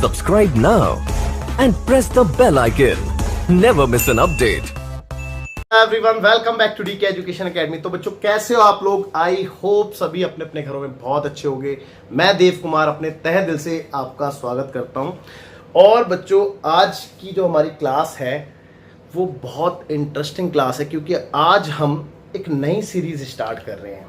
Subscribe now and press the bell icon. Never miss an update. Everyone welcome back to DK education academy. तो बच्चों कैसे हो आप लोग? आई होप सभी अपने अपने घरों में बहुत अच्छे होंगे। मैं देव कुमार अपने तहे दिल से आपका स्वागत करता हूं। और बच्चों आज की जो हमारी क्लास है वो बहुत इंटरेस्टिंग क्लास है, क्योंकि आज हम एक नई सीरीज स्टार्ट कर रहे हैं।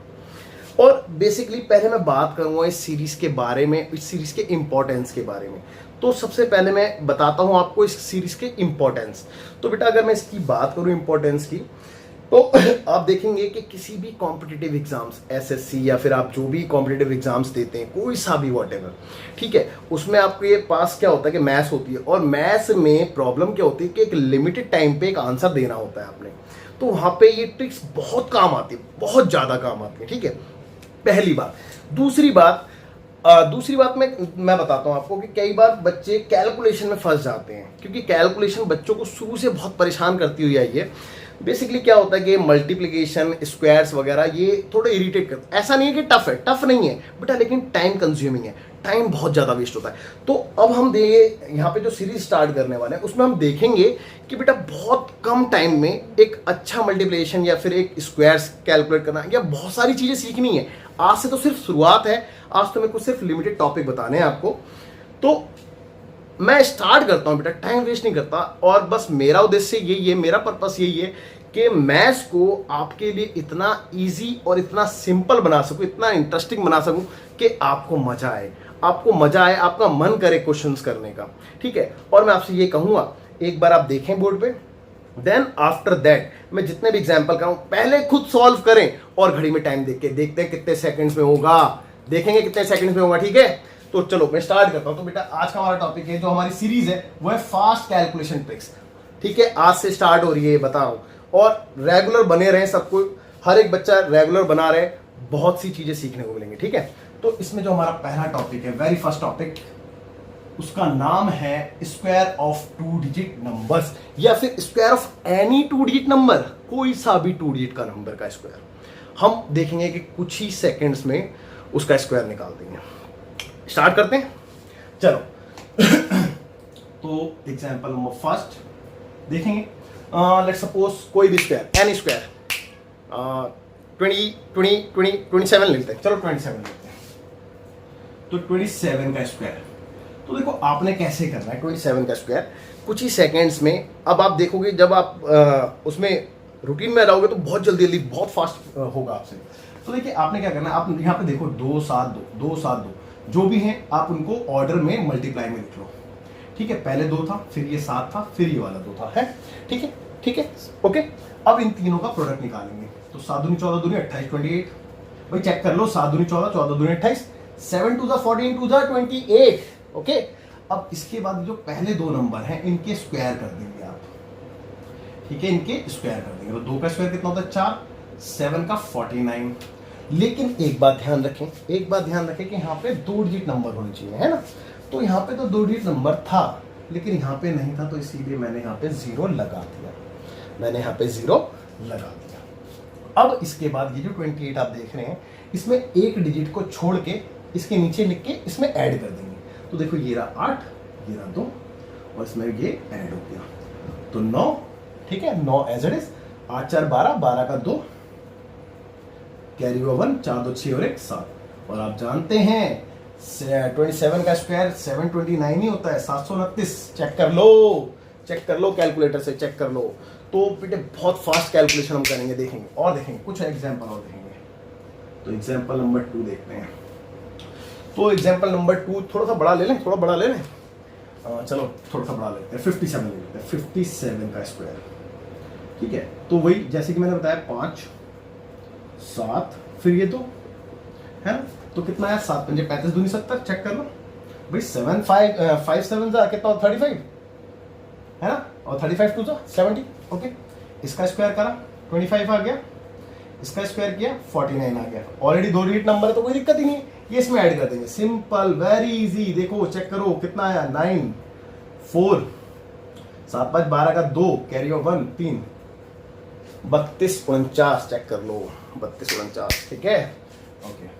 और बेसिकली पहले मैं बात करूंगा इस सीरीज के बारे में, इस सीरीज के इम्पोर्टेंस के बारे में। तो सबसे पहले मैं बताता हूं आपको इस सीरीज के इम्पोर्टेंस। तो बेटा अगर मैं इसकी बात करूं इम्पोर्टेंस की, तो आप देखेंगे कि किसी भी कॉम्पिटिटिव एग्जाम्स, एसएससी या फिर आप जो भी कॉम्पिटिटिव एग्जाम्स देते हैं, कोई सा भी व्हाटएवर, ठीक है, उसमें आपको ये पास क्या होता है कि मैथ्स होती है। और मैथ्स में प्रॉब्लम क्या होती है कि एक लिमिटेड टाइम पे एक आंसर देना होता है आपने। तो वहां पे ये ट्रिक्स बहुत काम आती है, बहुत ज्यादा काम आती है, ठीक है, पहली बात। दूसरी बात मैं बताता हूं आपको कि कई बार बच्चे कैलकुलेशन में फंस जाते हैं, क्योंकि कैलकुलेशन बच्चों को शुरू से बहुत परेशान करती हुई आई है। बेसिकली क्या होता है कि मल्टीप्लिकेशन, स्क्वायर्स वगैरह ये थोड़े इरिटेट करते हैं। ऐसा नहीं है कि टफ है, टफ नहीं है बेटा, लेकिन टाइम कंज्यूमिंग है, टाइम बहुत ज़्यादा वेस्ट होता है। तो अब हम यहाँ पे जो सीरीज स्टार्ट करने वाले हैं उसमें हम देखेंगे कि बेटा बहुत कम टाइम में एक अच्छा मल्टीप्लिकेशन या फिर एक स्क्वायर्स कैलकुलेट करना, या बहुत सारी चीज़ें सीखनी है। आज से तो सिर्फ शुरुआत है, आज तो मेरे को सिर्फ लिमिटेड टॉपिक बताने हैं आपको। तो मैं स्टार्ट करता हूं बेटा, टाइम वेस्ट नहीं करता। और बस मेरा उद्देश्य यही है, मेरा पर्पस यही है कि मैथ्स को आपके लिए इतना इजी और इतना सिंपल बना सकूं, इतना इंटरेस्टिंग बना सकूं कि आपको मजा आए, आपका मन करे क्वेश्चंस करने का, ठीक है। और मैं आपसे ये कहूंगा, एक बार आप देखें बोर्ड पे, देन आफ्टर दैट मैं जितने भी एग्जाम्पल कराऊं पहले खुद सॉल्व करें और घड़ी में टाइम देख के देखते हैं कितने सेकंड्स में होगा, देखेंगे कितने सेकंड्स में होगा, ठीक है। तो चलो मैं स्टार्ट करता हूं। तो बेटा आज का हमारा टॉपिक है, जो हमारी सीरीज है वो है फास्ट कैलकुलेशन ट्रिक्स, ठीक है। आज से स्टार्ट हो रही है, बता रहा हूं। और रेगुलर बने रहे सबको, हर एक बच्चा रेगुलर बना रहे, बहुत सी चीजें सीखने को मिलेंगी, ठीक है। तो इसमें जो हमारा पहला टॉपिक है, वेरी फर्स्ट टॉपिक, उसका नाम है स्क्वायर ऑफ 2 डिजिट नंबर्स, या फिर square of any 2 digit number, कोई सा भी 2 डिजिट का नंबर का स्क्वायर। हम देखेंगे कि कुछ ही सेकंड्स में उसका स्क्वायर निकाल देंगे। स्टार्ट करते हैं, चलो। तो एग्जांपल नंबर फर्स्ट देखेंगे, लेट्स सपोज कोई भी स्क्वायर, एनी स्क्वायर, 27 लेते हैं, चलो 27 लेते हैं। तो 27 का स्क्वायर, तो देखो आपने कैसे करना है 27 का स्क्वायर कुछ ही सेकंड्स में। अब आप देखोगे जब आप उसमें रूटीन में रहोगे तो बहुत जल्दी बहुत फास्ट होगा आपसे। तो देखिए आपने क्या करना है, आप यहाँ पे देखो 2 7 2 2 7 2 जो भी हैं आप उनको ऑर्डर में मल्टीप्लाई में लिख लो, ठीक है। पहले 2 था, फिर ये 7 था, फिर ये वाला 2 था, है, ठीक है, ठीक है, ओके। अब इन तीनों का प्रोडक्ट निकालेंगे। तो 7 दूनी 14 दूनी 28 28, भाई चेक कर लो, 7 दूनी 14 14 दूनी 28, 7 2 14 2 28, ओके। अब इसके बाद जो पहले 2 नंबर हैं इनके स्क्वायर कर देंगे आप, ठीक है, इनके स्क्वायर कर देंगे। तो 2 का स्क्वायर कितना होता है 4, 7 का 49। लेकिन एक बात ध्यान रखें कि यहाँ पे 2 डिजिट नंबर होने चाहिए, है ना। तो यहाँ पे तो 2 डिजिट नंबर था, लेकिन यहाँ पे नहीं था, तो इसीलिए मैंने यहाँ पे 0 लगा दिया। अब इसके बाद ये जो 28 आप देख रहे हैं, इसमें एक डिजिट को छोड़ के इसके नीचे लिख के इसमें ऐड कर देंगे। तो देखो ये रहा 8, ये रहा 2, और इसमें ये ऐड हो गया तो 9, ठीक है, 9 एज इट इज। 8 4 12, 12 का 2, कैरी ओवर 1, 4 2 6 और 1 7। और आप जानते हैं 27 का स्क्वायर 729 ही होता है, 729। चेक कर लो कैलकुलेटर से चेक कर लो। तो बेटे बहुत फास्ट कैलकुलेशन हम करेंगे, देखेंगे कुछ एग्जांपल और देखेंगे। तो एग्जांपल नंबर 2 देखते हैं। तो एग्जांपल नंबर 2 थोड़ा सा बड़ा ले लें, चलो थोड़ा सा बड़ा लेते हैं, 57 ले लेते हैं, 57 का स्क्वायर, ठीक है। तो वही जैसे कि मैंने बताया 5 7, फिर ये 2, है ना। तो कितना है 7 5 35 दूनी 70, चेक कर लो भाई, 7 5 7 जा कितना 35, है ना, और 35 2 जा 70, ओके। इसका स्क्वायर करा 25 आ गया, इसका स्क्वायर किया 49 आ गया। ऑलरेडी 2 डिजिट नंबर है तो कोई दिक्कत ही नहीं है, ये इसमें ऐड कर देंगे, सिंपल, वेरी इजी। देखो चेक करो कितना आया 9 4, 7 5 12 का 2, कैरी ओवर 1 3, 32 49, चेक कर लो 32 49, ठीक है, ओके।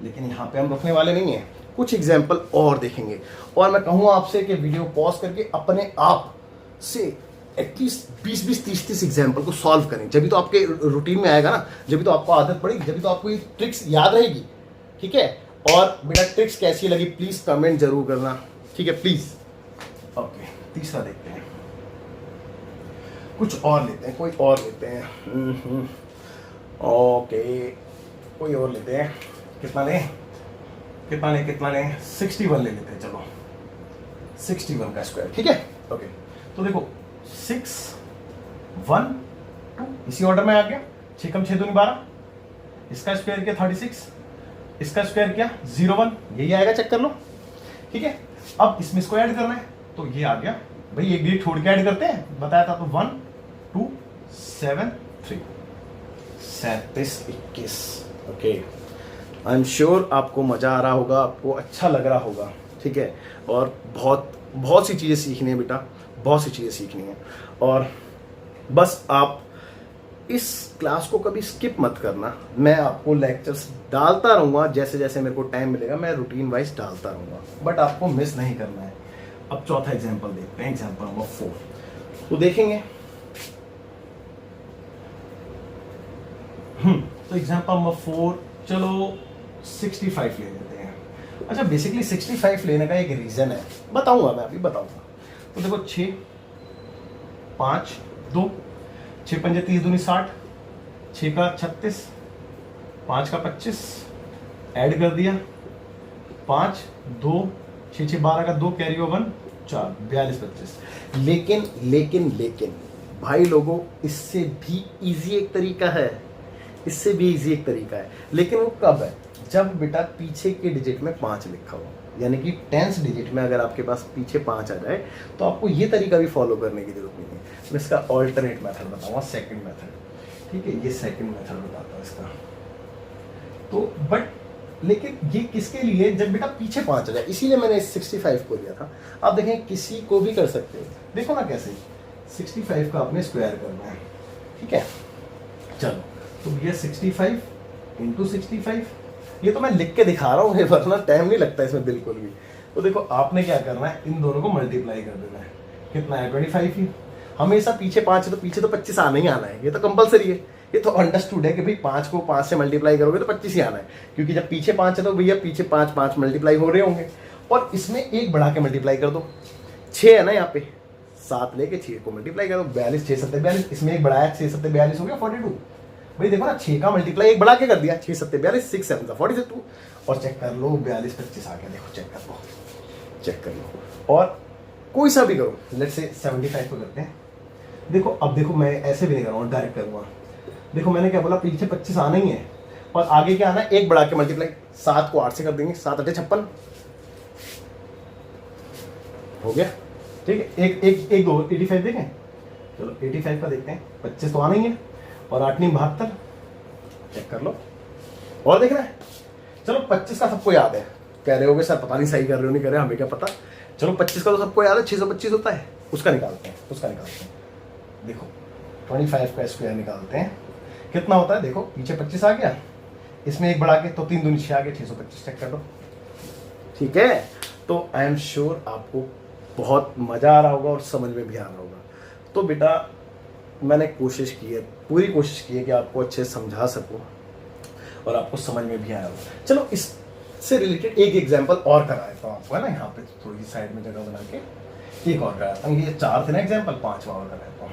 लेकिन यहाँ पे हम रुकने वाले नहीं है, कुछ एग्जाम्पल और देखेंगे, और मैं कहूँगा आपसे कि वीडियो पॉज करके अपने आप से एटलीस्ट 20-20, 30-30 एग्जाम्पल को सॉल्व करें। जब भी तो आपके रूटीन में आएगा ना, जब भी तो आपको आदत पड़ेगी, जब भी तो आपको ये ट्रिक्स याद रहेगी। ठीक है, और बेटा ट्रिक्स कैसी लगी प्लीज कमेंट जरूर करना, ठीक है प्लीज। ओके, तीसरा देखते हैं, कुछ और लेते हैं, कोई और लेते हैं। ओके, कोई और लेते हैं। कितना लें 61 ले लेते हैं, चलो 61 का स्क्वायर। ठीक है, ओके, तो देखो 6 1 2 इसी ऑर्डर में आ गया। 6 कम 6 दूनी 12, इसका स्क्वायर क्या 36, इसका स्क्वायर क्या 01, यही आएगा, चेक कर लो। ठीक है, अब इसमें इसको ऐड करना है, तो ये आ गया भाई, एक भी छोड़ के ऐड करते हैं, बताया था। तो 1 2 7 3 37 21। ओके, आई एम श्योर आपको मजा आ रहा होगा, आपको अच्छा लग रहा होगा। ठीक है, और बहुत सी चीजें सीखनी है बेटा, बहुत सी चीजें सीखनी है, और बस आप इस क्लास को कभी स्किप मत करना। मैं आपको लेक्चर्स डालता रहूँगा, जैसे जैसे मेरे को टाइम मिलेगा मैं रूटीन वाइज डालता रहूँगा, बट आपको मिस नहीं करना है। अब चौथा एग्जांपल देखते हैं, एग्जांपल नंबर 4 तो देखेंगे। तो एग्जांपल नंबर 4, चलो 65 ले लेते हैं। अच्छा, बेसिकली 65 लेने का एक रीजन है, बताऊंगा मैं, अभी बताऊंगा। तो देखो 6 5 2, 6 पंजे 30 दूनी 60, 6 का 36, 5 का 25, ऐड कर दिया 5 2 6 6 12 का 2 कैरी ओवर 4 42 25। लेकिन भाई लोगों, इससे भी इजी एक तरीका है, इससे भी इजी एक तरीका है, लेकिन वो कब है? जब बेटा पीछे के डिजिट में 5 लिखा हो, यानी कि 10th डिजिट में अगर आपके पास पीछे 5 आ जाए, तो आपको ये तरीका भी फॉलो करने की जरूरत नहीं है। मैं इसका ऑल्टरनेट मेथड बताऊंगा, सेकंड मेथड। ठीक है, ये सेकंड मेथड बताता हूँ इसका। तो बट लेकिन ये किसके लिए? जब बेटा पीछे 5 आ जाए, इसीलिए मैंने 65 को लिया था। आप देखें, किसी को भी कर सकते हो, देखो ना कैसे 65 का आपने स्क्वायर करना है। ठीक है, चलो, तो ये 65 इंटू 65, ये तो मैं लिख के दिखा रहा हूँ, वरना टाइम नहीं लगता इसमें बिल्कुल भी। तो देखो आपने क्या करना है, इन दोनों को मल्टीप्लाई कर देना है। कितना है 25 ही। हमेशा पीछे 5 है तो पीछे तो 25 आना ही आना है, ये तो कंपलसरी है, ये तो अंडरस्टूड है कि भाई 5 को 5 से मल्टीप्लाई करोगे तो 25 ही आना है, क्योंकि जब पीछे 5 है तो भैया पीछे 5 5 मल्टीप्लाई हो रहे होंगे, और इसमें एक बढ़ा के मल्टीप्लाई कर दो। 6 है ना यहाँ पे, 7 लेके 6 को मल्टीप्लाई करो, 42 6 7 42, इसमें एक बढ़ाया 6 7 42 हो गया 42। भाई देखो ना, 6 का मल्टीप्लाई एक बढ़ा के कर दिया, 6 7 42 6 7 42, और चेक कर लो 42 25 आ गया। देखो चेक कर लो, और कोई सा भी करो, लेट्स से 75 को करते हैं। देखो अब देखो, मैं ऐसे भी नहीं कर रहा हूँ, डायरेक्ट करूँगा। देखो मैंने क्या बोला, पीछे 25 आना ही है, और आगे क्या आना है, एक बढ़ा के मल्टीप्लाई। 7 को 8 से कर देंगे, 7 8 56 हो गया। ठीक है, एक 2 85 देखें, चलो 85 का देखते हैं। 25 तो आना ही है, और 8 9 72, चेक कर लो, और देखना है। चलो 25 का सबको याद है, कह रहे होगे सर पता नहीं सही कर रहे हो नहीं कर रहे, हमें क्या पता। चलो 25 का तो सबको याद है, 625 होता है, उसका निकालते हैं। देखो 25 का स्क्वायर निकालते हैं, कितना होता है? देखो पीछे 25 आ गया, इसमें एक बढ़ा के तो 3 दूनी 6 आ गया, 625, चेक कर लो। ठीक है, तो आई एम श्योर आपको बहुत मजा आ रहा होगा और समझ में भी आ रहा होगा। तो बेटा मैंने कोशिश की है, पूरी कोशिश की है कि आपको अच्छे से समझा सकूं और आपको समझ में भी आया होगा। चलो इससे रिलेटेड एक एग्जांपल और करा देता हूँ आपको, है ना, यहाँ पे थोड़ी सी साइड में जगह बना के एक और कराता हूँ। ये 4 थे ना एग्जांपल, 5वां और करा देता हूँ।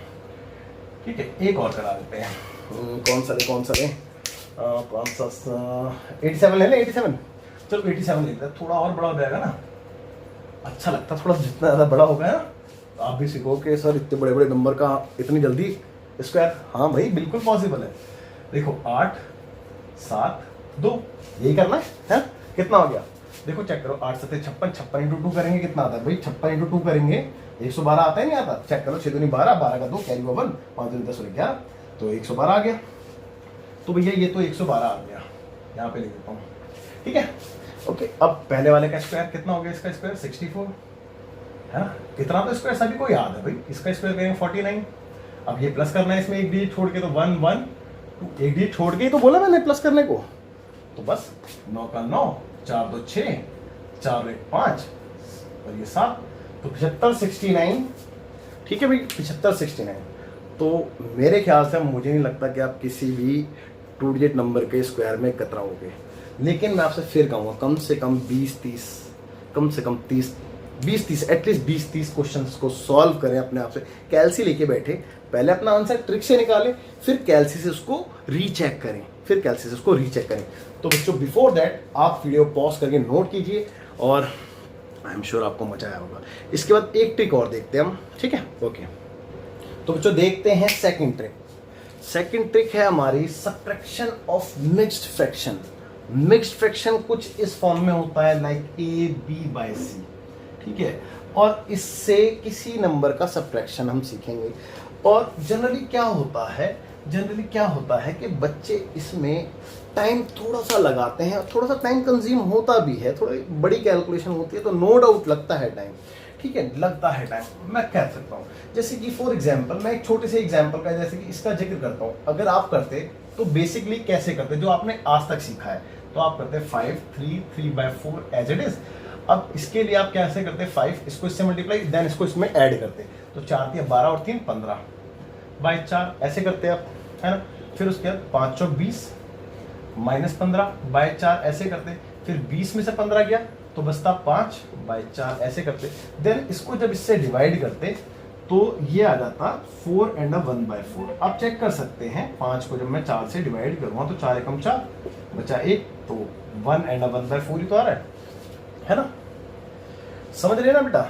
ठीक है, एक और करा देते हैं। कौन सा ले 87 ले लें, 87। चलो 87 लेते हैं, थोड़ा और बड़ा हो जाएगा ना, अच्छा लगता थोड़ा, जितना ज़्यादा बड़ा हो गया ना। तो आप भी सीखो कि सर इतने बड़े बड़े नंबर का इतनी जल्दी स्क्वायर। हाँ भाई बिल्कुल पॉसिबल है। देखो 8 7 2, यही करना है? कितना हो गया? देखो चेक करो, 8 7 56, 56 इंटू 2 करेंगे कितना आता है भाई? 56 इंटू 2 करेंगे 112 आता है, नहीं आता? चेक करो, 6 दूनी 12, 12 का 2 कैरी ओवर, 5 दूनी 10 हो गया, तो 112 आ गया। तो भैया ये तो 112 आ गया, यहाँ पे लिख देता हूँ। ठीक है, ओके। अब पहले वाले का स्क्वायर कितना हो गया? इसका स्क्वायर 64 है ना, इतना तो स्क्वायर सभी को याद है भाई। इसका स्क्वायर करेंगे 49। अब ये प्लस करना है, इसमें एक डिजिट छोड़ के, तो 1 1 2, एक डिजिट छोड़ के ही तो बोला मैंने प्लस करने को। तो बस 9 का 9, 4 2 6, 4 एक 5 और ये 7, तो 75 69, ठीक है भाई 75 69। तो मेरे ख्याल से मुझे नहीं लगता कि आप किसी भी 2 डिजिट नंबर के स्क्वायर में कतराओगे, लेकिन मैं आपसे फिर कहूँगा कम से कम 20-30, कम से कम 20-30 एटलीस्ट 20-30 क्वेश्चंस को सॉल्व करें अपने आप से। कैलसी लेके बैठे, पहले अपना आंसर ट्रिक से निकालें, फिर कैलसी से उसको रीचेक करें, तो बच्चों बिफोर दैट आप वीडियो पॉज करके नोट कीजिए और आई एम श्योर आपको मजा आया होगा। इसके बाद एक ट्रिक और देखते हैं हम, ठीक है, ओके। तो बच्चों देखते हैं सेकंड ट्रिक है हमारी subtraction of mixed fraction. Mixed fraction कुछ इस फॉर्म में होता है लाइक AB/C, ठीक है, और इससे किसी नंबर का सब्ट्रैक्शन हम सीखेंगे। और जनरली क्या होता है कि बच्चे इसमें टाइम थोड़ा सा लगाते हैं, थोड़ा सा टाइम कंज्यूम होता भी है, थोड़ी बड़ी कैलकुलेशन होती है, तो नो डाउट लगता है टाइम, ठीक है, लगता है टाइम। मैं कह सकता हूँ जैसे कि फॉर एग्जांपल मैं एक छोटे से एग्जांपल का जैसे कि इसका जिक्र करता हूँ। अगर आप करते तो बेसिकली कैसे करते, जो आपने आज तक सीखा है, तो आप करते 5 3 3/4 एज इट इज। अब इसके लिए आप कैसे करते 5 इसको इससे मल्टीप्लाई, देन इसको इसमें ऐड करते, तो 4 3 12 और 3 15/4 ऐसे करते आप, है ना। फिर उसके बाद 5 चौक 20 -15/4 ऐसे करते, फिर 20 में से 15 गया तो बचता 5/4 ऐसे करते। देन इसको जब इससे डिवाइड करते तो ये आ जाता 4 and 1/4। आप चेक कर सकते हैं 5 को जब मैं 4 से डिवाइड करूँगा तो 4 एकम 4 बचा 1, तो 1 and 1/4 ही तो आ रहा है ना। समझ रहे हैं ना बेटा?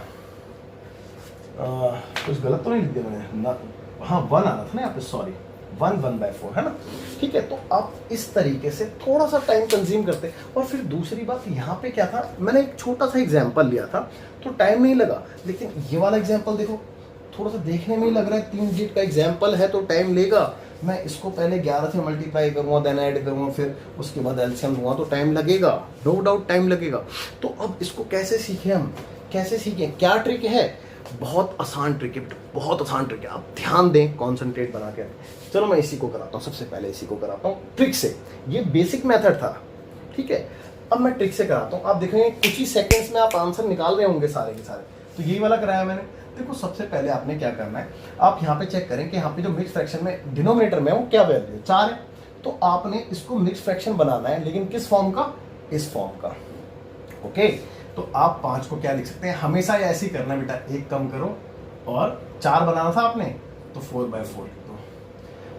कुछ गलत तो नहीं लिख दिया मैंने ना? हाँ 1 आना था ना यहाँ पे, सॉरी 1/4 है ना, ठीक है। तो आप इस तरीके से थोड़ा सा टाइम कंज्यूम करते। और फिर दूसरी बात यहाँ पे क्या था, मैंने एक छोटा सा एग्जांपल लिया था तो टाइम नहीं लगा, लेकिन ये वाला एग्जांपल देखो थोड़ा सा देखने में ही लग रहा है 3 डिजिट का एग्जांपल है तो टाइम लेगा। मैं इसको पहले 11 से मल्टीप्लाई करूँगा, देन ऐड करूँगा, फिर उसके बाद एलसीएम लूँगा तो टाइम लगेगा, नो डाउट टाइम लगेगा। तो अब इसको कैसे सीखें हम, कैसे सीखें, क्या ट्रिक है? बहुत आसान ट्रिक है, बहुत आसान ट्रिक है, आप ध्यान दें, कॉन्सेंट्रेट बना के। चलो मैं इसी को कराता हूँ, सबसे पहले इसी को कराता हूँ ट्रिक से। ये बेसिक मेथड था, ठीक है। अब मैं ट्रिक से कराता हूँ, आप देखेंगे कुछ ही सेकंड्स में आप आंसर निकाल रहे होंगे सारे के सारे। तो यही वाला कराया मैंने। देखो सबसे पहले आपने क्या करना है, आप यहाँ पे चेक करें कि यहाँ पे जो मिक्स फ्रैक्शन में डिनोमिनेटर में वो क्या वैल्यू है, 4 है। तो आपने इसको मिक्स फ्रैक्शन बनाना है, लेकिन किस फॉर्म का? इस फॉर्म का, ओके। तो आप 5 को क्या लिख सकते हैं, हमेशा ऐसे ही करना है बेटा, 1 कम करो और 4 बनाना था आपने तो 4/4 लिख दो,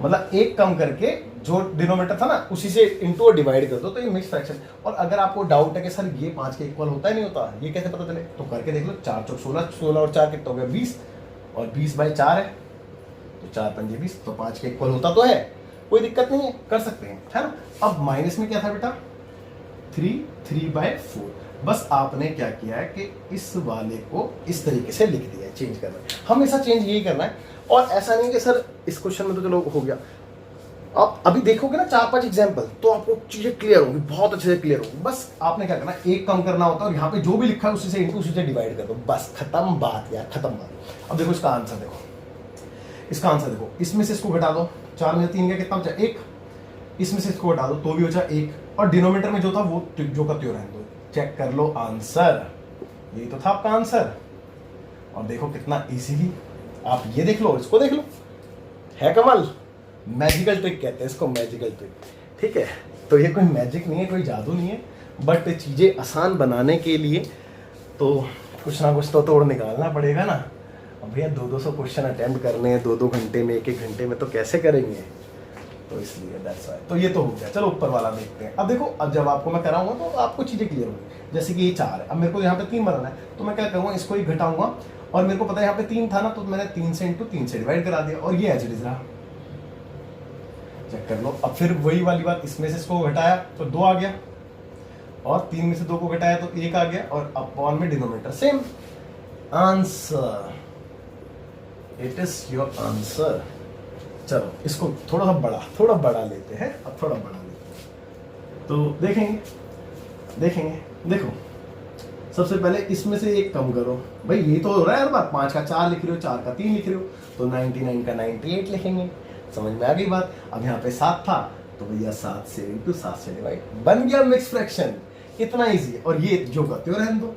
मतलब 1 कम करके जो डिनोमिनेटर था ना उसी से इंटू और डिवाइड कर दो, तो ये मिक्स फ्रैक्शन। और अगर आपको डाउट है कि सर ये 5 के इक्वल होता है नहीं होता, ये कैसे पता चले, तो करके देख लो, 4 चौक 16, 16 और 4 कितना हो गया 20, और 20/4 है तो 4 पंजे 20, तो 5 के इक्वल होता तो है, कोई दिक्कत नहीं है, कर सकते हैं, है ना। अब माइनस में क्या था बेटा, 3/4। बस आपने क्या किया है कि इस वाले को इस तरीके से लिख दिया है, चेंज करना है, हमेशा चेंज यही करना है। और ऐसा नहीं कि सर इस क्वेश्चन में तो चलो हो गया, आप अभी देखोगे ना 4-5 एग्जांपल तो आपको चीजें क्लियर होंगी, बहुत अच्छे से क्लियर होंगी। बस आपने क्या करना है, 1 कम करना होता है और यहाँ पे जो भी लिखा है उसी से इंटू उसी से डिवाइड कर दो, बस खत्म बात यार, खत्म बात। अब देखो इसका आंसर देखो, इसका आंसर देखो, इसमें से इसको घटा दो, 4 में से 3 का कितना बचा 1, इसमें से इसको घटा दो तो भी बचा 1, और डिनोमिनेटर में जो था वो जो का त्यों रहने दो। चेक कर लो आंसर, यही तो था आपका आंसर। और देखो कितना इजीली, आप ये देख लो, इसको देख लो, है कमाल। मैजिकल ट्रिक कहते हैं इसको, मैजिकल ट्रिक, ठीक है। तो ये कोई मैजिक नहीं है, कोई जादू नहीं है, बट चीज़ें आसान बनाने के लिए तो कुछ ना कुछ तो तोड़ निकालना पड़ेगा ना। अब भैया 200 क्वेश्चन अटेम्प्ट करने हैं 2-2 घंटे में, 1-1 घंटे में, तो कैसे करेंगे, तो इसलिए दैट्स व्हाई। तो ये तो हो गया, चलो ऊपर वाला देखते हैं। अब देखो, अब जब आपको मैं कराऊंगा तो आपको चीज़ें क्लियर होंगी। जैसे कि ये 4 है, अब मेरे को यहाँ पे 3 बनाना है, तो मैं क्या करूँगा, इसको ही घटाऊंगा, और मेरे को पता है यहाँ पे 3 था ना, तो मैंने 3 से इंटू 3 से डिवाइड करा दिया, और ये एज इट इज रहा। चेक कर लो। अब फिर वही वाली बात, इसमें से इसको घटाया तो 2 आ गया, और 3 में से 2 को घटाया तो 1 आ गया, और अपॉन में denominator same. Answer, it is your answer. चलो इसको थोड़ा बड़ा लेते हैं, अब थोड़ा बड़ा लेते हैं तो देखेंगे। देखो सबसे पहले इसमें से 1 कम करो, भाई ये तो हो रहा है हर बार, 5 का 4 लिख रहे हो, 4 का 3 लिख रहे हो, तो 99 का 98 लिखेंगे, समझ में आ गई बात। अब यहाँ पे 7 था तो भैया 7 से इंटू 7 से डिवाइड, बन गया मिक्स फ्रैक्शन। इतना ईजी है। और ये जो करते हो रहने दो।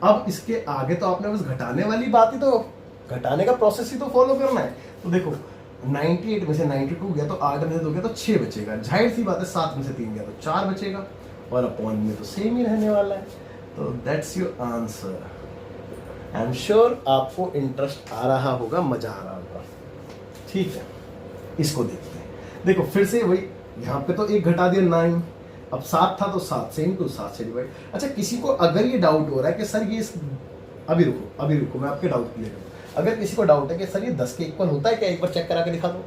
अब इसके आगे तो आपने बस घटाने वाली बात ही तो, घटाने का प्रोसेस ही तो फॉलो करना है। तो देखो 98 में से 92 गया तो 8 में से 2 गया तो 6 बचेगा। जाहिर सी बात है 7 में से 3 गया तो 4 बचेगा, और अपॉन में तो सेम ही रहने वाला है। तो that's your answer. I am sure आपको इंटरेस्ट आ रहा होगा, मजा आ रहा होगा। ठीक है, इसको देखते हैं। देखो फिर से वही, यहाँ पे तो 1 घटा दिया 9, अब 7 था तो 7 से इनटू 7 से डिवाइड। अच्छा, किसी को अगर ये डाउट हो रहा है कि सर ये अभी रुको मैं आपके डाउट क्लियर करूँ। अगर किसी को डाउट है कि सर ये 10 के इक्वल होता है क्या, एक बार चेक करा के दिखा दो।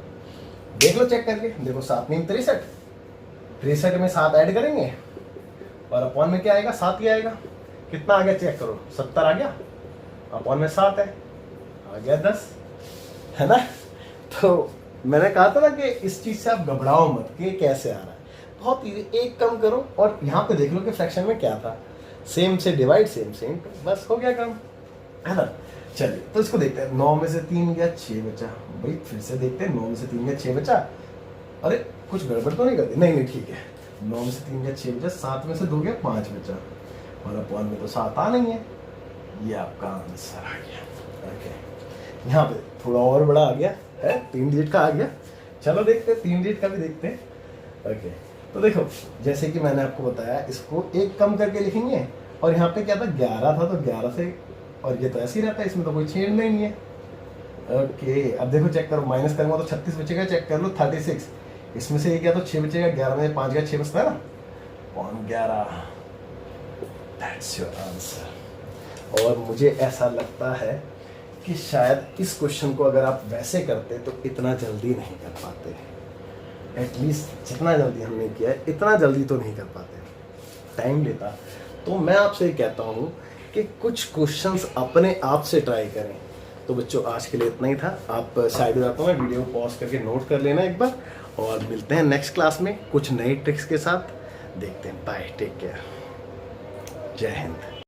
देख लो चेक करके। देखो 7 में 63 में 7 ऐड करेंगे और अपॉन में क्या आएगा, 7 ही आएगा। कितना आ गया चेक करो, 70 आ गया, अपॉन में 7 है, आ गया 10, है ना। तो मैंने कहा था ना कि इस चीज से आप घबराओ मत कि कैसे आ रहा है, बहुत इजी। एक कम करो और यहाँ पे देख लो कि फ्रैक्शन में क्या था, सेम से डिवाइड, सेम बस हो गया काम, है ना। चलिए तो इसको देखते हैं। 9 में से 3 गया 6 बचा। भाई फिर से देखते हैं, 9 में से 3 गया 6 बचा। अरे कुछ गड़बड़ तो नहीं करती? नहीं ठीक है। 9 में से 3 गया 6 बचा, 7 में से 2 गया 5 बचा, और अपॉन में तो 7 आ नहीं है। ये आपका आंसर आ गया। ओके, यहाँ पे थोड़ा और बड़ा आ गया है, 3 डिजिट का आ गया। चलो देखते हैं 3 डिजिट का भी देखते हैं। ओके, तो देखो जैसे कि मैंने आपको बताया, इसको 1 कम करके लिखेंगे, और यहाँ पे क्या था 11 था तो 11 से, और ये तो ऐसे ही रहता है, इसमें तो कोई चेंज नहीं है। ओके, अब देखो चेक करो, माइनस करूँगा तो 36 बचेगा। चेक कर लो 36, इसमें से ये गया तो 6 बचेगा, 11 में 5 गया 6 बचता है ना, पॉइंट 11। That's your answer. और मुझे ऐसा लगता है कि शायद इस क्वेश्चन को अगर आप वैसे करते तो इतना जल्दी नहीं कर पाते। एटलीस्ट जितना जल्दी हमने किया है इतना जल्दी तो नहीं कर पाते, टाइम लेता। तो मैं आपसे ये कहता हूँ कि कुछ क्वेश्चंस अपने आप से ट्राई करें। तो बच्चों आज के लिए इतना ही था। आप साइड में जाता हूँ, मैं वीडियो पॉज करके नोट कर लेना एक बार, और मिलते हैं नेक्स्ट क्लास में कुछ नई ट्रिक्स के साथ। देखते हैं, बाय, टेक केयर, जय हिंद।